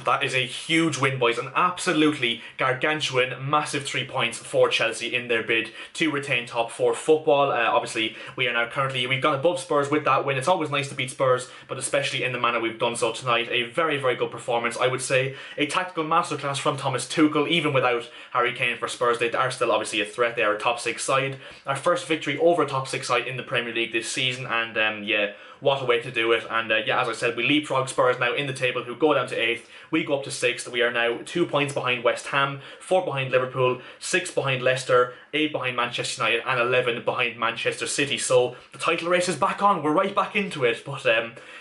That is a huge win, boys. An absolutely gargantuan, massive 3 points for Chelsea in their bid to retain top 4 football. Obviously, we are now we've gone above Spurs with that win. It's always nice to beat Spurs, but especially in the manner we've done so tonight. A very, very good performance, I would say. A tactical masterclass from Thomas Tuchel. Even without Harry Kane for Spurs, they are still obviously a threat. They are a top 6 side. Our first victory over a top 6 side in the Premier League this season, and yeah, what a way to do it. And yeah, as I said, we leapfrog Spurs now in the table, who go down to 8th. We go up to 6th. We are now 2 points behind West Ham, 4 behind Liverpool, 6 behind Leicester, 8 behind Manchester United, and 11 behind Manchester City. So the title race is back on. We're right back into it. But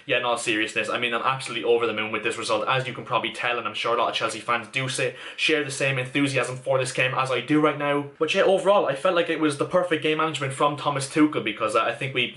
yeah, in all seriousness, I mean, I'm absolutely over the moon with this result, as you can probably tell, and I'm sure a lot of Chelsea fans do share the same enthusiasm for this game as I do right now. But yeah, overall, I felt like it was the perfect game management from Thomas Tuchel, because I think we,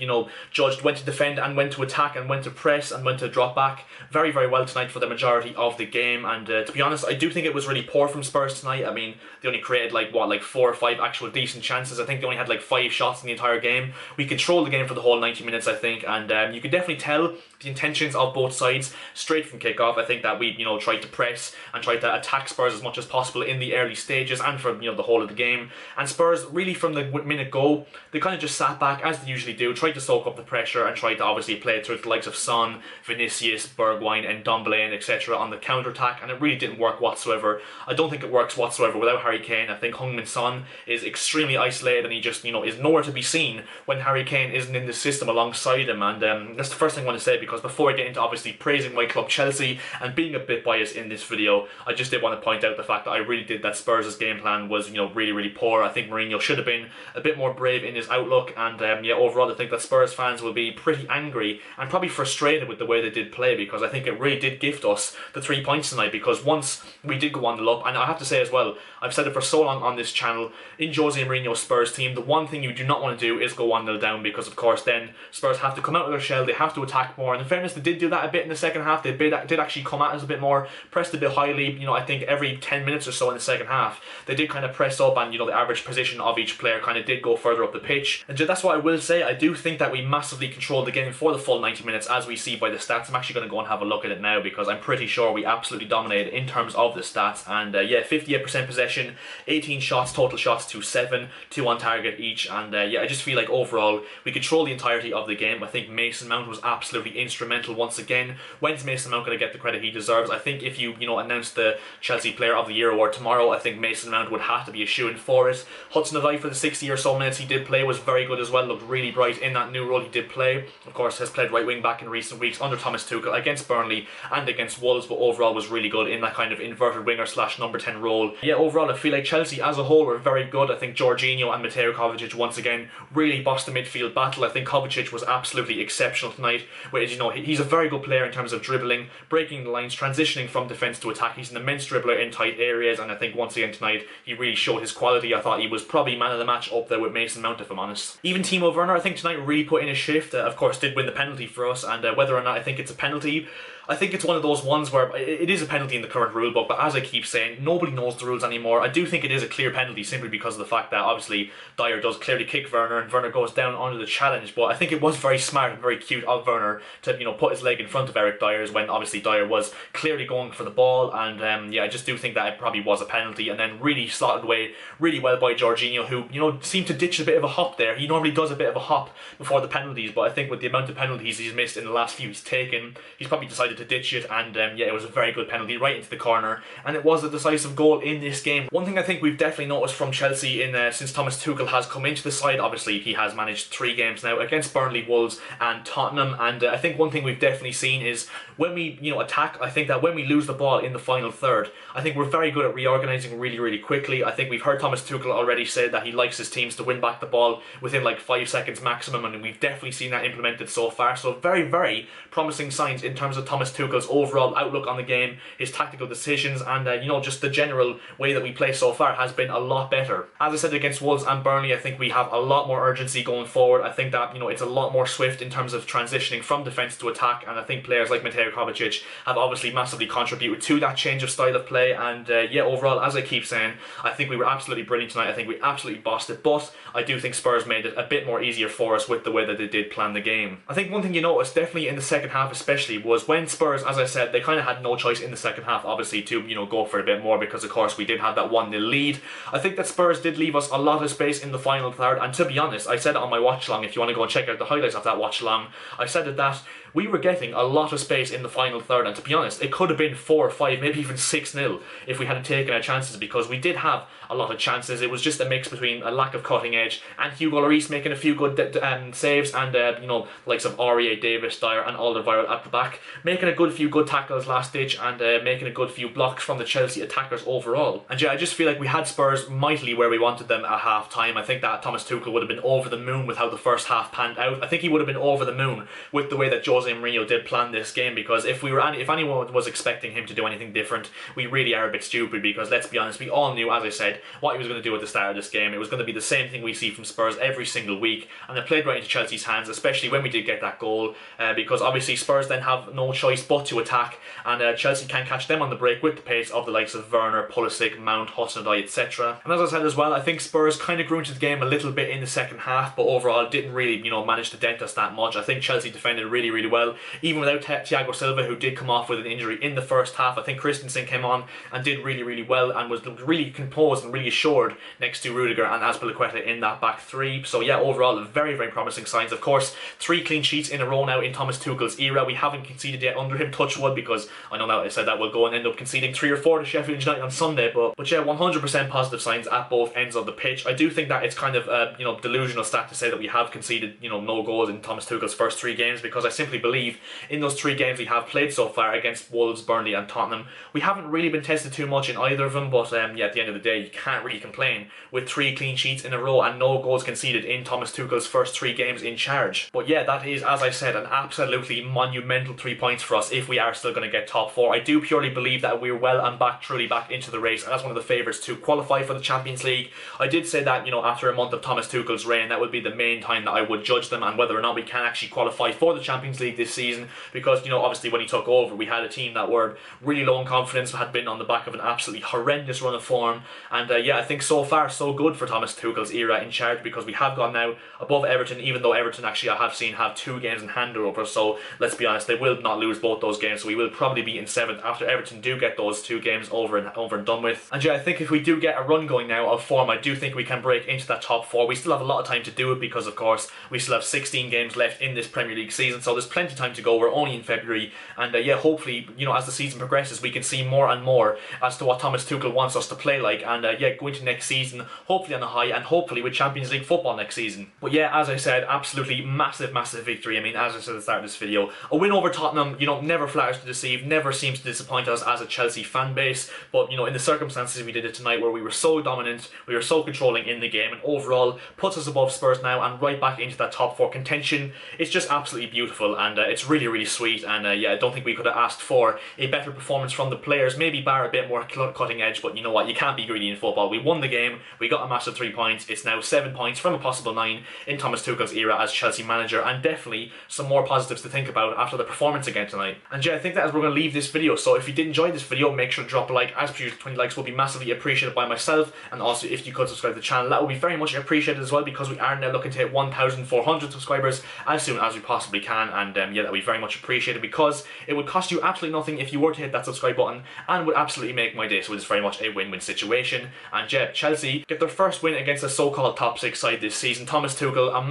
judged when to defend and when to attack and when to press and when to drop back very, very well tonight for the majority of the game. And to be honest, I do think it was really poor from Spurs tonight. I mean, they only created like 4 or 5 actual decent chances. I think they only had like 5 shots in the entire game. We controlled the game for the whole 90 minutes, I think, and you could definitely tell the intentions of both sides straight from kickoff. I think that we, tried to press and tried to attack Spurs as much as possible in the early stages and for, the whole of the game. And Spurs, really from the minute go, they kind of just sat back as they usually do, tried to soak up the pressure and tried to obviously play it through the likes of Son, Vinicius, Bergwijn and Ndombele and etc. on the counter-attack, and it really didn't work whatsoever. I don't think it works whatsoever without Harry Kane. I think Heung-min Son is extremely isolated, and he just, is nowhere to be seen when Harry Kane isn't in the system alongside him. And that's the first thing I want to say, because before I get into obviously praising my club Chelsea and being a bit biased in this video, I just did want to point out the fact that I really did that Spurs' game plan was, really, really poor. I think Mourinho should have been a bit more brave in his outlook, and yeah, overall I think that Spurs fans will be pretty angry and probably frustrated with the way they did play, because I think it really did gift us the 3 points tonight. Because once we did go 1-0 up, and I have to say as well, I've said it for so long on this channel, in Jose Mourinho's Spurs team, the one thing you do not want to do is go 1-0 down, because of course then Spurs have to come out of their shell, they have to attack more, and in fairness they did do that a bit in the second half. They did actually come at us a bit more, pressed a bit highly, I think every 10 minutes or so in the second half they did kind of press up, and the average position of each player kind of did go further up the pitch. And that's what I will say. I do think that we massively controlled the game for the full 90 minutes, as we see by the stats. I'm actually going to go and have a look at it now, because I'm pretty sure we absolutely dominated in terms of the stats. And yeah, 58% possession, 18 shots, total shots to 7, 2 on target each. And yeah, I just feel like overall we controlled the entirety of the game. I think Mason Mount was absolutely instrumental once again. When's Mason Mount going to get the credit he deserves? I think if you, announce the Chelsea Player of the Year award tomorrow, I think Mason Mount would have to be a shoo-in for it. Hudson-Odoi, for the 60 or so minutes he did play, was very good as well, looked really bright in that new role he did play. Of course, has played right wing back in recent weeks under Thomas Tuchel against Burnley and against Wolves, but overall was really good in that kind of inverted winger / number 10 role. Yeah, overall I feel like Chelsea as a whole were very good. I think Jorginho and Mateo Kovacic once again really bossed the midfield battle. I think Kovacic was absolutely exceptional tonight, whereas he's a very good player in terms of dribbling, breaking the lines, transitioning from defence to attack. He's an immense dribbler in tight areas, and I think once again tonight he really showed his quality. I thought he was probably man of the match up there with Mason Mount, if I'm honest. Even Timo Werner, I think tonight really put in a shift. Of course did win the penalty for us, and whether or not I think it's a penalty, I think it's one of those ones where it is a penalty in the current rulebook, but as I keep saying, nobody knows the rules anymore. I do think it is a clear penalty simply because of the fact that obviously Dyer does clearly kick Werner and Werner goes down under the challenge, but I think it was very smart and very cute of Werner to put his leg in front of Eric Dyer's when obviously Dyer was clearly going for the ball. And yeah, I just do think that it probably was a penalty, and then really slotted away really well by Jorginho, who seemed to ditch a bit of a hop there. He normally does a bit of a hop before the penalties, but I think with the amount of penalties he's missed in the last few he's taken, he's probably decided to ditch it. And yeah, it was a very good penalty right into the corner, and it was a decisive goal in this game. One thing I think we've definitely noticed from Chelsea since Thomas Tuchel has come into the side, obviously he has managed 3 games now against Burnley, Wolves and Tottenham, and I think one thing we've definitely seen is when we attack, I think that when we lose the ball in the final third, I think we're very good at reorganising really, really quickly. I think we've heard Thomas Tuchel already say that he likes his teams to win back the ball within like 5 seconds maximum, and we've definitely seen that implemented so far. So very, very promising signs in terms of Thomas Tuchel's overall outlook on the game, his tactical decisions, and just the general way that we play so far has been a lot better. As I said, against Wolves and Burnley, I think we have a lot more urgency going forward. I think that it's a lot more swift in terms of transitioning from defence to attack, and I think players like Mateo Kovacic have obviously massively contributed to that change of style of play. And yeah, overall, as I keep saying, I think we were absolutely brilliant tonight. I think we absolutely bossed it, but I do think Spurs made it a bit more easier for us with the way that they did plan the game. I think one thing you noticed definitely in the second half especially was when Spurs, as I said, they kind of had no choice in the second half, obviously, to, you know, go for a bit more because, of course, we did have that 1-0 lead. I think that Spurs did leave us a lot of space in the final third, and to be honest, I said it on my watch-along, if you want to go and check out the highlights of that watch-along, I said that we were getting a lot of space in the final third, and to be honest, it could have been 4 or 5, maybe even 6-0 if we hadn't taken our chances, because we did have a lot of chances. It was just a mix between a lack of cutting edge and Hugo Lloris making a few good saves, and you know, likes of Aurier, Davis, Dyer and Alderweireld at the back making a few good tackles last ditch, and making a good few blocks from the Chelsea attackers overall. And yeah, I just feel like we had Spurs mightily where we wanted them at half time. I think that Thomas Tuchel would have been over the moon with how the first half panned out. I think he would have been over the moon with the way that Jose Mourinho did plan this game, because if anyone was expecting him to do anything different, we really are a bit stupid, because let's be honest, we all knew, as I said, what he was going to do at the start of this game. It was going to be the same thing we see from Spurs every single week, and it played right into Chelsea's hands, especially when we did get that goal, because obviously Spurs then have no choice but to attack, and Chelsea can catch them on the break with the pace of the likes of Werner, Pulisic, Mount, Hudson-Odoi, etc. And as I said as well, I think Spurs kind of grew into the game a little bit in the second half, but overall didn't really, you know, manage to dent us that much. I think Chelsea defended really, really well, even without Thiago Silva, who did come off with an injury in the first half. I think Christensen came on and did really, really well, and was really composed and really assured next to Rudiger and Azpilicueta in that back three. So yeah, overall, very, very promising signs. Of course, 3 clean sheets in a row now in Thomas Tuchel's era. We haven't conceded yet under him, touch wood, because I know now I said that we'll go and end up conceding 3 or 4 to Sheffield United on Sunday, but yeah, 100% positive signs at both ends of the pitch. I do think that it's kind of you know, delusional stat to say that we have conceded, you know, no goals in Thomas Tuchel's first 3 games, because I simply believe in those 3 games we have played so far against Wolves, Burnley and Tottenham, we haven't really been tested too much in either of them, but yeah, at the end of the day, you can't really complain with 3 clean sheets in a row and no goals conceded in Thomas Tuchel's first 3 games in charge. But yeah, that is, as I said, an absolutely monumental 3 points for us if we are still going to get top 4. I do purely believe that we're well and truly back into the race, and that's one of the favourites to qualify for the Champions League. I did say that, you know, after a month of Thomas Tuchel's reign, that would be the main time that I would judge them and whether or not we can actually qualify for the Champions League this season, because, you know, obviously when he took over, we had a team that were really low in confidence, had been on the back of an absolutely horrendous run of form, and yeah, I think so far so good for Thomas Tuchel's era in charge, because we have gone now above Everton, even though Everton actually I have seen have 2 games in hand over, so let's be honest, they will not lose both those games, so we will probably be in 7th after Everton do get those 2 games over and done with. And yeah, I think if we do get a run going now of form, I do think we can break into that top 4. We still have a lot of time to do it, because of course we still have 16 games left in this Premier League season, so there's plenty of time to go. We're only in February, and yeah, hopefully, you know, as the season progresses, we can see more and more as to what Thomas Tuchel wants us to play like, and yeah, go into next season hopefully on a high, and hopefully with Champions League football next season. But yeah, as I said, absolutely massive victory. I mean, as I said at the start of this video, a win over Tottenham, you know, never flatters to deceive, never seems to disappoint us as a Chelsea fan base, but you know, in the circumstances we did it tonight, where we were so dominant, we were so controlling in the game, and overall puts us above Spurs now and right back into that top 4 contention. It's just absolutely beautiful, and it's really, really sweet, and yeah, I don't think we could have asked for a better performance from the players, maybe bar a bit more cutting edge, but you know what, you can't be greedy in football. We won the game, we got a massive 3 points, it's now 7 points from a possible 9 in Thomas Tuchel's era as Chelsea manager, and definitely some more positives to think about after the performance again tonight. And yeah, I think that is where we're going to leave this video, so if you did enjoy this video, make sure to drop a like. As per usual, 20 likes will be massively appreciated by myself, and also if you could subscribe to the channel, that would be very much appreciated as well, because we are now looking to hit 1,400 subscribers as soon as we possibly can, and yeah, that would be very much appreciated, because it would cost you absolutely nothing if you were to hit that subscribe button, and would absolutely make my day, so it's very much a win-win situation. And yeah, Chelsea get their first win against a so-called top 6 side this season. Thomas Tuchel, a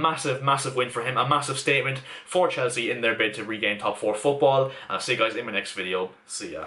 massive win for him, a massive statement for Chelsea in their bid to regain top 4 football, and I'll see you guys in my next video. See ya.